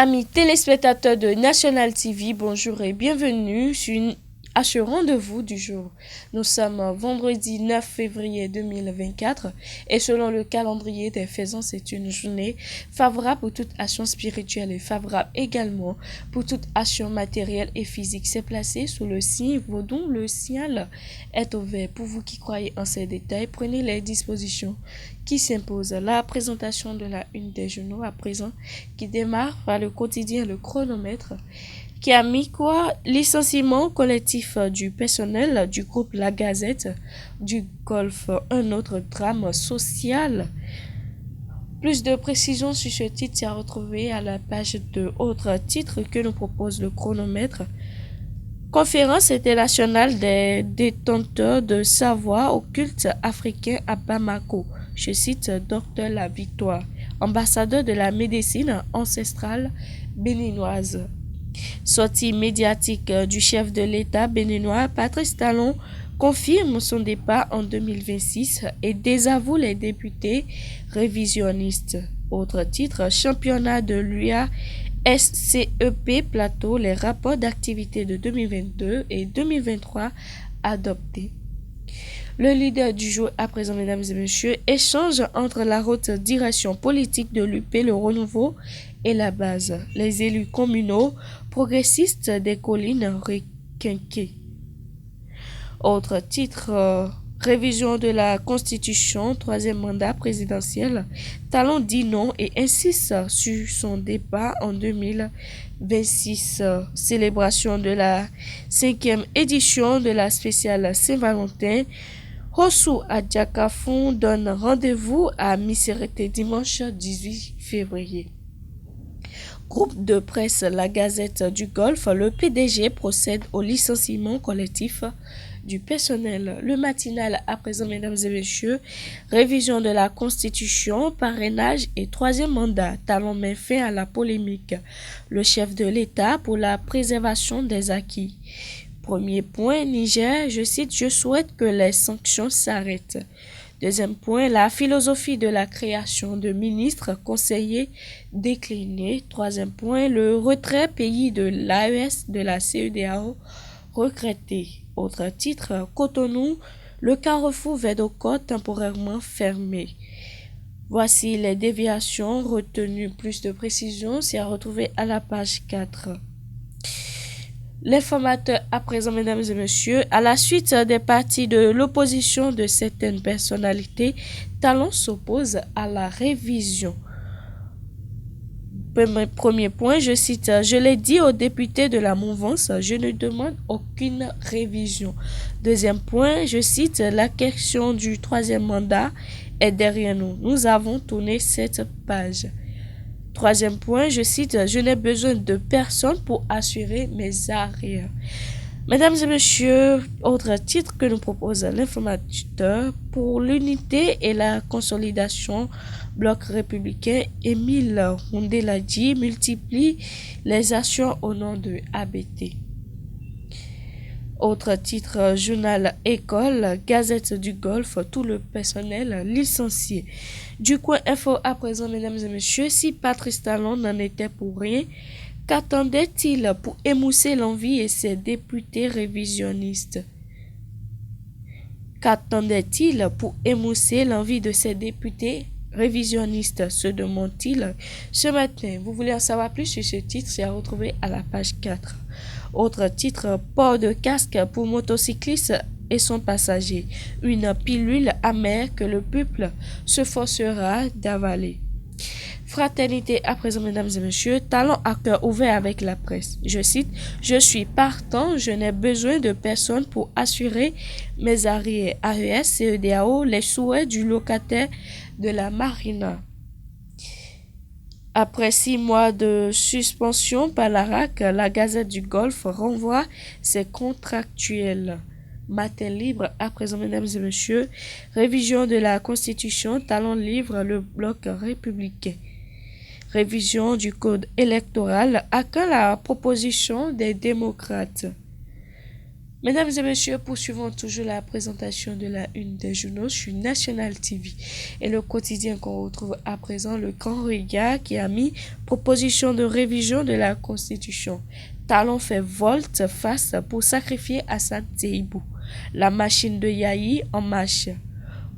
Amis téléspectateurs de National TV, bonjour et bienvenue à ce rendez-vous du jour. Nous sommes vendredi 9 février 2024 et selon le calendrier des faisans, c'est une journée favorable pour toute action spirituelle et favorable également pour toute action matérielle et physique. C'est placé sous le signe Vodou. Le ciel est ouvert. Pour vous qui croyez en ces détails, prenez les dispositions qui s'imposent. La présentation de la une des journaux à présent qui démarre par le quotidien Le Chronomètre qui a mis quoi? Licenciement collectif du personnel du groupe La Gazette du Golfe, un autre drame social. Plus de précisions sur ce titre c'est à retrouver à la page de autres titres que nous propose Le Chronomètre. Conférence internationale des détenteurs de savoir occulte africain à Bamako. Je cite Dr La Victoire, ambassadeur de la médecine ancestrale béninoise. Sortie médiatique du chef de l'État béninois, Patrice Talon confirme son départ en 2026 et désavoue les députés révisionnistes. Autre titre, championnat de l'UA SCEP Plateau, les rapports d'activité de 2022 et 2023 adoptés. Le leader du jour à présent, mesdames et messieurs, échange entre la haute direction politique de l'UP, le renouveau et la base. Les élus communaux progressistes des collines requinquées. Autre titre, révision de la Constitution, troisième mandat présidentiel. Talon dit non et insiste sur son départ en 2026. Célébration de la 5e édition de la spéciale Saint-Valentin. Rossou Adjakafon donne rendez-vous à Misérité dimanche 18 février. Groupe de presse La Gazette du Golfe, le PDG procède au licenciement collectif du personnel. Le matinal à présent, mesdames et messieurs, révision de la Constitution, parrainage et troisième mandat. Talon met fin à la polémique. Le chef de l'État pour la préservation des acquis. Premier point, Niger, je cite, je souhaite que les sanctions s'arrêtent. Deuxième point, la philosophie de la création de ministres conseillers déclinée. Troisième point, le retrait pays de l'AES de la CEDEAO regretté. Autre titre, Cotonou, le carrefour Védocor temporairement fermé. Voici les déviations retenues. Plus de précisions, c'est à retrouver à la page 4. L'informateur à présent, mesdames et messieurs, à la suite des partis de l'opposition de certaines personnalités, Talon s'oppose à la révision. Premier point, je cite, je l'ai dit aux députés de la mouvance, je ne demande aucune révision. Deuxième point, je cite, la question du troisième mandat est derrière nous. Nous avons tourné cette page. Troisième point, je cite, je n'ai besoin de personne pour assurer mes arrières. Mesdames et messieurs, autre titre que nous propose l'informateur pour l'unité et la consolidation, Bloc républicain, Émile Rondeladi multiplie les actions au nom de ABT. Autre titre, journal École, Gazette du Golfe, tout le personnel licencié. Du coin info à présent, mesdames et messieurs, si Patrice Talon n'en était pour rien, qu'attendait-il pour émousser l'envie et ses députés révisionnistes? Qu'attendait-il pour émousser l'envie de ses députés révisionnistes, se demande-t-il ce matin. Vous voulez en savoir plus sur ce titre, c'est à retrouver à la page 4. Autre titre, port de casque pour motocyclistes et son passager. Une pilule amère que le peuple se forcera d'avaler. Fraternité à présent, mesdames et messieurs, Talon à cœur ouvert avec la presse. Je cite, je suis partant, je n'ai besoin de personne pour assurer mes arrières. AES, CEDEAO, les souhaits du locataire de la Marina. Après 6 mois de suspension par l'ARAC, la Gazette du Golfe renvoie ses contractuels. Matin libre à présent, mesdames et messieurs, révision de la Constitution, Talon livre le bloc républicain. Révision du code électoral, accueille la proposition des démocrates. Mesdames et messieurs, poursuivons toujours la présentation de la une des journaux sur National TV. Et le quotidien qu'on retrouve à présent, le Grand Regard qui a mis proposition de révision de la Constitution. Talon fait volte-face pour sacrifier Assad Zeibou. La machine de Yahi en marche.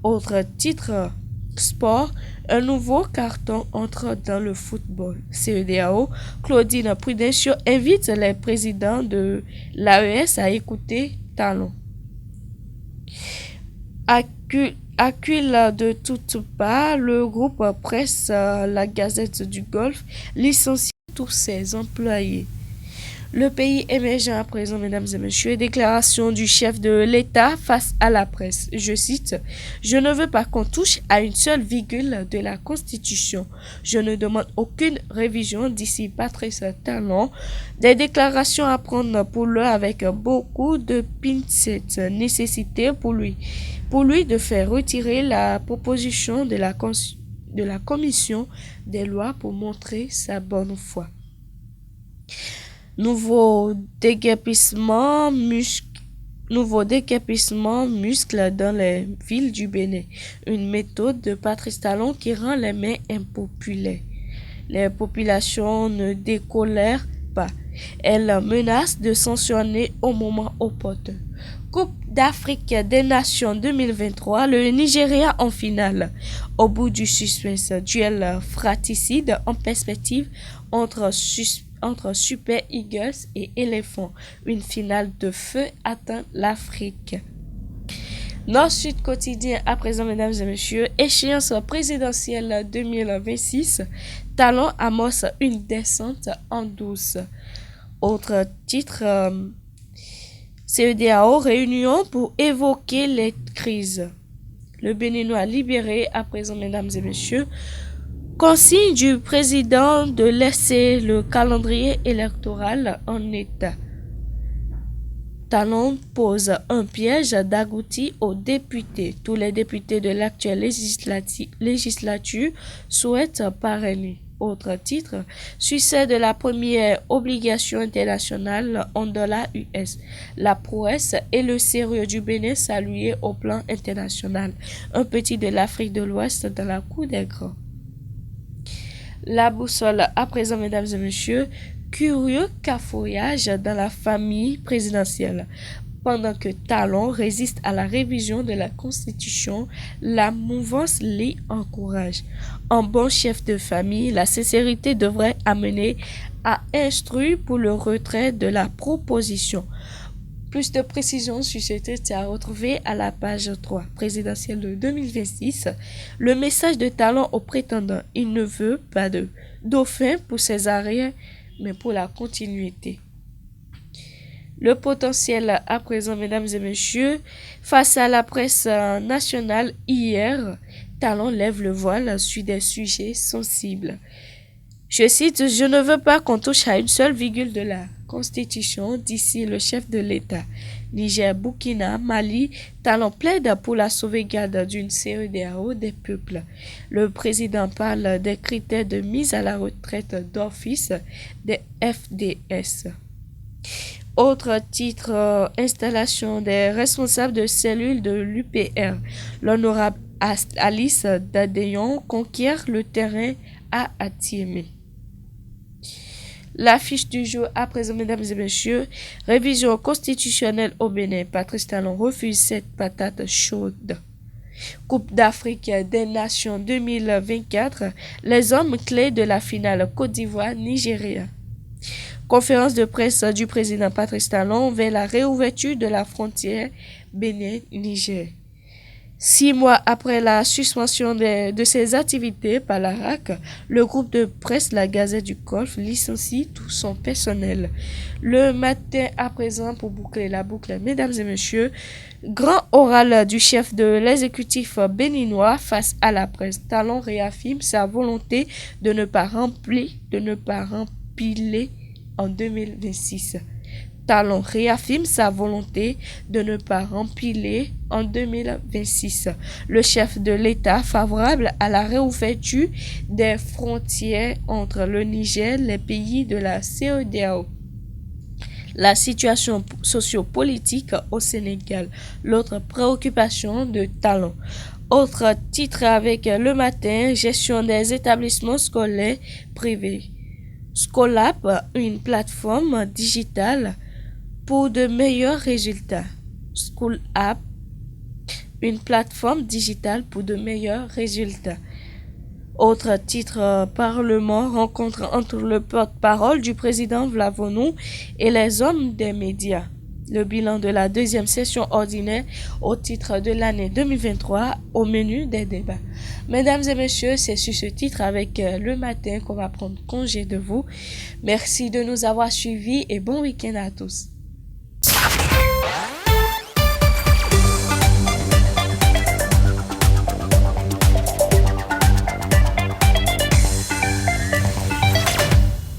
Autre titre, sport, un nouveau carton entre dans le football. CEDEAO, Claudine Prudencio invite les présidents de l'AES à écouter Talon. Accule de toutes parts, le groupe Presse, la Gazette du Golfe, licencie tous ses employés. Le pays émergent à présent, mesdames et messieurs, déclaration du chef de l'État face à la presse. Je cite, « Je ne veux pas qu'on touche à une seule virgule de la Constitution. Je ne demande aucune révision d'ici Patrice Talon. » Des déclarations à prendre pour l'heure avec beaucoup de pincettes. Nécessité pour lui de faire retirer la proposition de la commission des lois pour montrer sa bonne foi. Nouveau déguerpissement muscle dans les villes du Bénin. Une méthode de Patrice Talon qui rend les maires impopulaires. Les populations ne décolèrent pas. Elles menacent de sanctionner au moment opportun. Coupe d'Afrique des Nations 2023, le Nigeria en finale. Au bout du suspense, duel fratricide en perspective entre Super Eagles et Éléphants. Une finale de feu atteint l'Afrique. Nord-Sud quotidien à présent, mesdames et messieurs, échéance présidentielle 2026. Talon amorce une descente en douce. Autre titre, CEDEAO, réunion pour évoquer les crises. Le Béninois libéré à présent, mesdames et messieurs. Consigne du président de laisser le calendrier électoral en état. Talon pose un piège d'agouti aux députés. Tous les députés de l'actuelle législature souhaitent parrainer. Autre titre, succès de la première obligation internationale en dollars US. La prouesse et le sérieux du Bénin salués au plan international. Un petit de l'Afrique de l'Ouest dans la cour des grands. La boussole à présent, mesdames et messieurs, curieux cafouillage dans la famille présidentielle. Pendant que Talon résiste à la révision de la Constitution, la mouvance l'y encourage. En bon chef de famille, la sincérité devrait amener à instruire pour le retrait de la proposition. Plus de précisions sur ce texte à retrouver à la page 3, présidentielle de 2026. Le message de Talon aux prétendants, il ne veut pas de dauphin pour ses arrières, mais pour la continuité. Le potentiel à présent, mesdames et messieurs, face à la presse nationale hier, Talon lève le voile sur des sujets sensibles. Je cite, « Je ne veux pas qu'on touche à une seule virgule de la Constitution d'ici le chef de l'État. » Niger, Burkina, Mali, Talon plaide pour la sauvegarde d'une CEDEAO des peuples. Le président parle des critères de mise à la retraite d'office des FDS. Autre titre, installation des responsables de cellules de l'UPR. L'honorable Alice Dadeyon conquiert le terrain à Atiémé. L'affiche du jour à présent, mesdames et messieurs, révision constitutionnelle au Bénin. Patrice Talon refuse cette patate chaude. Coupe d'Afrique des Nations 2024, les hommes clés de la finale Côte d'Ivoire-Nigeria. Conférence de presse du président Patrice Talon vers la réouverture de la frontière Bénin-Niger. 6 mois après la suspension de ses activités par la RAC, le groupe de presse La Gazette du Golfe licencie tout son personnel. Le matin à présent, pour boucler la boucle, mesdames et messieurs, grand oral du chef de l'exécutif béninois face à la presse. Talon réaffirme sa volonté de ne pas rempiler en 2026. Talon réaffirme sa volonté de ne pas rempiler en 2026. Le chef de l'État favorable à la réouverture des frontières entre le Niger et les pays de la CEDEAO. La situation sociopolitique au Sénégal. L'autre préoccupation de talent. Autre titre avec le matin, gestion des établissements scolaires privés. Scolab, une plateforme digitale pour de meilleurs résultats. School App, une plateforme digitale pour de meilleurs résultats. Autre titre, Parlement, rencontre entre le porte-parole du président Vlavonou et les hommes des médias. Le bilan de la deuxième session ordinaire au titre de l'année 2023 au menu des débats. Mesdames et messieurs, c'est sur ce titre avec le matin qu'on va prendre congé de vous. Merci de nous avoir suivis et bon week-end à tous.